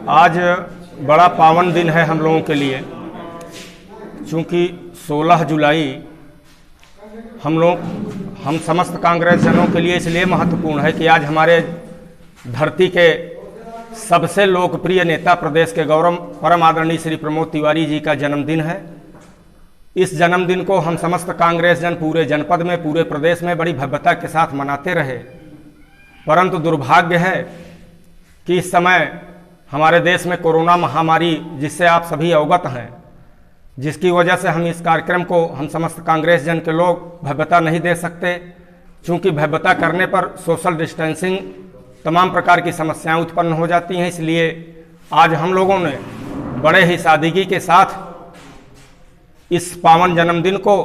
आज बड़ा पावन दिन है हम लोगों के लिए, क्योंकि 16 जुलाई हम समस्त कांग्रेस जनों के लिए इसलिए महत्वपूर्ण है कि आज हमारे धरती के सबसे लोकप्रिय नेता, प्रदेश के गौरव परम आदरणीय श्री प्रमोद तिवारी जी का जन्मदिन है। इस जन्मदिन को हम समस्त कांग्रेस जन पूरे जनपद में, पूरे प्रदेश में बड़ी भव्यता के साथ मनाते रहे, परंतु दुर्भाग्य है कि इस समय हमारे देश में कोरोना महामारी, जिससे आप सभी अवगत हैं, जिसकी वजह से हम इस कार्यक्रम को हम समस्त कांग्रेस जन के लोग भव्यता नहीं दे सकते, क्योंकि भव्यता करने पर सोशल डिस्टेंसिंग तमाम प्रकार की समस्याएं उत्पन्न हो जाती हैं। इसलिए आज हम लोगों ने बड़े ही सादगी के साथ इस पावन जन्मदिन को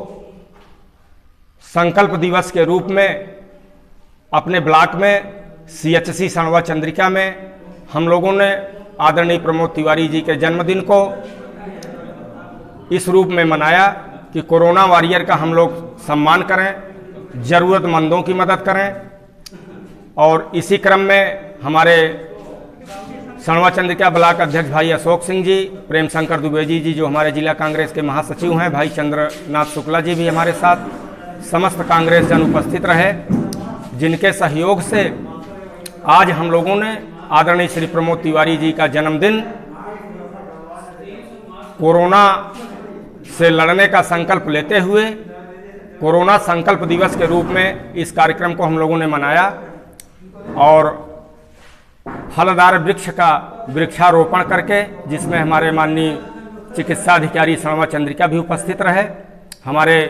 संकल्प दिवस के रूप में अपने ब्लॉक में CHC सणवा चंद्रिका में हम लोगों ने आदरणीय प्रमोद तिवारी जी के जन्मदिन को इस रूप में मनाया कि कोरोना वॉरियर का हम लोग सम्मान करें, ज़रूरतमंदों की मदद करें। और इसी क्रम में हमारे सणवा चंद्रिका ब्लॉक अध्यक्ष भाई अशोक सिंह जी, प्रेम शंकर दुबे जी जो हमारे जिला कांग्रेस के महासचिव हैं, भाई चंद्रनाथ शुक्ला जी भी हमारे साथ, समस्त कांग्रेस जन उपस्थित रहे, जिनके सहयोग से आज हम लोगों ने आदरणीय श्री प्रमोद तिवारी जी का जन्मदिन कोरोना से लड़ने का संकल्प लेते हुए कोरोना संकल्प दिवस के रूप में इस कार्यक्रम को हम लोगों ने मनाया और फलदार वृक्ष का वृक्षारोपण करके, जिसमें हमारे माननीय चिकित्सा अधिकारी सणवा चंद्रिका भी उपस्थित रहे, हमारे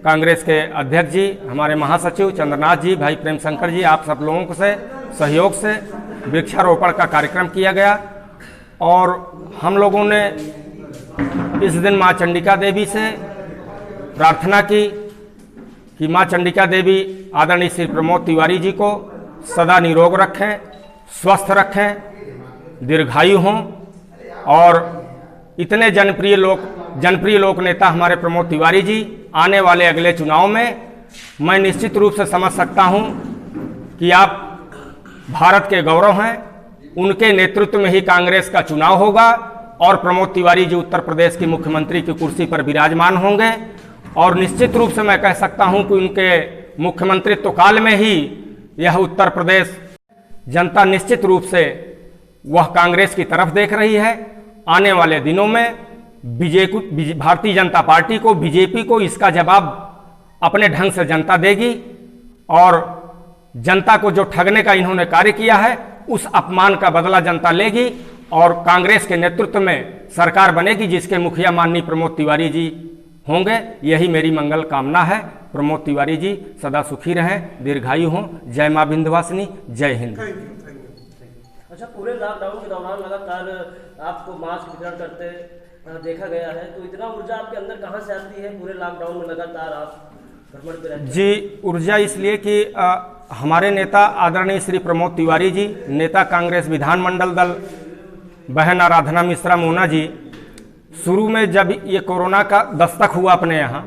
कांग्रेस के अध्यक्ष जी, हमारे महासचिव चंद्रनाथ जी, भाई प्रेम शंकर जी, आप सब लोगों से सहयोग से वृक्षारोपण का कार्यक्रम किया गया। और हम लोगों ने इस दिन माँ चंडिका देवी से प्रार्थना की कि माँ चंडिका देवी आदरणीय श्री प्रमोद तिवारी जी को सदा निरोग रखें, स्वस्थ रखें, दीर्घायु हों और इतने जनप्रिय लोक नेता हमारे प्रमोद तिवारी जी आने वाले अगले चुनाव में मैं निश्चित रूप से समझ सकता हूं कि आप भारत के गौरव हैं। उनके नेतृत्व में ही कांग्रेस का चुनाव होगा और प्रमोद तिवारी जी उत्तर प्रदेश की मुख्यमंत्री की कुर्सी पर विराजमान होंगे। और निश्चित रूप से मैं कह सकता हूं कि उनके मुख्यमंत्रित्व काल में ही यह उत्तर प्रदेश जनता निश्चित रूप से वह कांग्रेस की तरफ देख रही है। आने वाले दिनों में भारतीय जनता पार्टी को, बीजेपी को इसका जवाब अपने ढंग से जनता देगी और जनता को जो ठगने का इन्होंने कार्य किया है उस अपमान का बदला जनता लेगी और कांग्रेस के नेतृत्व में सरकार बनेगी, जिसके मुखिया माननीय प्रमोद तिवारी जी होंगे। यही मेरी मंगल कामना है। प्रमोद तिवारी जी सदा सुखी रहें, दीर्घायु हों। जय मां विंध्यवासिनी, जय हिंद। अच्छा, पूरे लॉकडाउन के दौरान लगातार आपको मास्क वितरण करते देखा गया है, तो इतना ऊर्जा आपके अंदर कहां से आती है? पूरे लॉकडाउन में लगातार आप भ्रमण पे रहते हैं। जी, ऊर्जा इसलिए कि हमारे नेता आदरणीय श्री प्रमोद तिवारी जी, नेता कांग्रेस विधानमंडल दल बहन आराधना मिश्रा मोना जी, शुरू में जब ये कोरोना का दस्तक हुआ अपने यहाँ,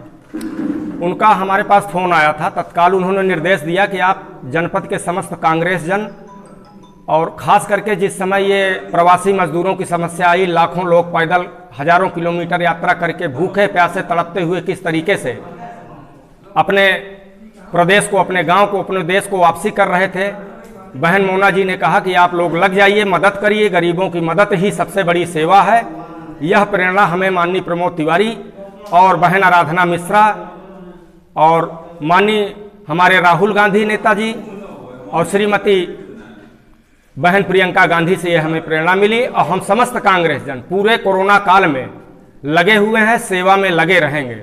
उनका हमारे पास फ़ोन आया था। तत्काल उन्होंने निर्देश दिया कि आप जनपद के समस्त कांग्रेस जन और ख़ास करके जिस समय ये प्रवासी मजदूरों की समस्या आई, लाखों लोग पैदल हजारों किलोमीटर यात्रा करके भूखे प्यासे तड़पते हुए किस तरीके से अपने प्रदेश को, अपने गांव को, अपने देश को वापसी कर रहे थे, बहन मोना जी ने कहा कि आप लोग लग जाइए, मदद करिए, गरीबों की मदद ही सबसे बड़ी सेवा है। यह प्रेरणा हमें माननीय प्रमोद तिवारी और बहन आराधना मिश्रा और माननीय हमारे राहुल गांधी नेताजी और श्रीमती बहन प्रियंका गांधी से यह हमें प्रेरणा मिली। और हम समस्त कांग्रेस जन पूरे कोरोना काल में लगे हुए हैं, सेवा में लगे रहेंगे।